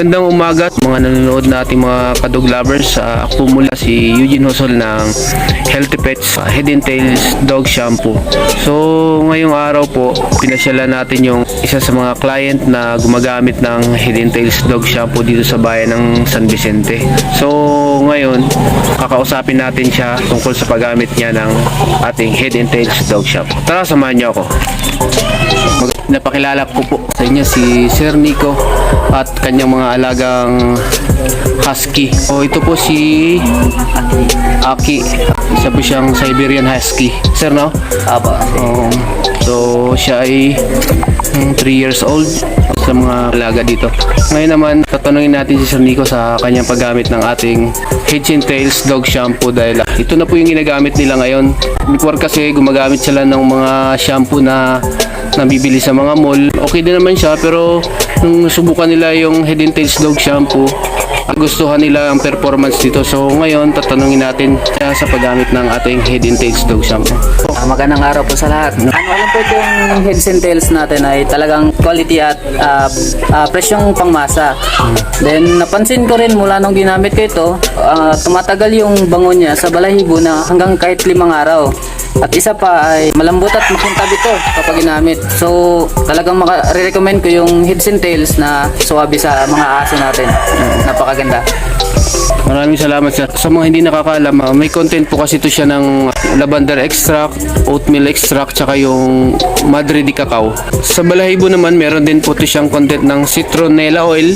Magandang umaga mga nanonood nating mga kadog lovers. Ako mula si Eugene Hosol ng Healthy Pets Head and Tails Dog Shampoo. So ngayong araw po, pinasyalan natin yung isa sa mga client na gumagamit ng Head and Tails Dog Shampoo dito sa bayan ng San Vicente. So ngayon, kakausapin natin siya tungkol sa paggamit niya ng ating Head and Tails Dog Shampoo. Tara, samahan niyo ako. Napakilala ko po sa inyo si Sir Nico at kanyang mga alagang husky. O ito po si Aki. Isa po siyang Siberian Husky. Sir, no? Aba. So siya ay 3 years old sa mga alaga dito. Ngayon naman, tatanungin natin si Sir Nico sa kanyang paggamit ng ating Head and Tails Dog Shampoo dahil ito na po yung ginagamit nila ngayon. Before kasi gumagamit sila ng mga shampoo na nabibili sa mga mall. Okay din naman siya, pero nung subukan nila yung Head and Tails Dog Shampoo, gustuhan nila ang performance dito. So ngayon, tatanungin natin siya sa paggamit ng ating Head and Tails Dog Shampoo. Magandang araw po sa lahat. Alam po yung Heads and Tails natin ay talagang quality at presyong pangmasa. Then napansin ko rin mula nung ginamit ko ito, tumatagal yung bango niya sa balahibo na hanggang kahit 5 araw. At isa pa ay malambot at makintab ito kapag ginamit. So talagang re-recommend ko yung Heads and Tails na suwabe sa mga aso natin. Napakaganda. Maraming salamat sir. Sa mga hindi nakakaalam, may content po kasi ito siya ng lavender extract, oatmeal extract, tsaka yung madre de cacao. Sa balahibo naman, meron din po ito siyang content ng citronella oil,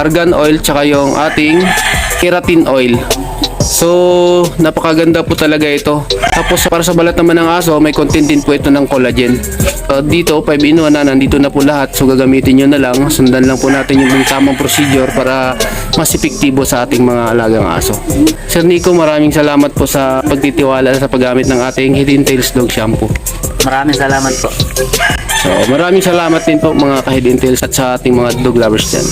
argan oil, tsaka yung ating keratin oil. So, napakaganda po talaga ito. Tapos para sa balat naman ng aso, may content din po ito ng collagen. Dito, 5-in-1 na, nandito na po lahat. So, gagamitin nyo na lang. Sundan lang po natin yung tamang procedure para mas epektibo sa ating mga alagang aso. Sir Nico, maraming salamat po sa pagtitiwala sa paggamit ng ating Head and Tails Dog Shampoo. Maraming salamat po. So, maraming salamat din po mga ka-Head and Tails at sa ating mga dog lovers dyan.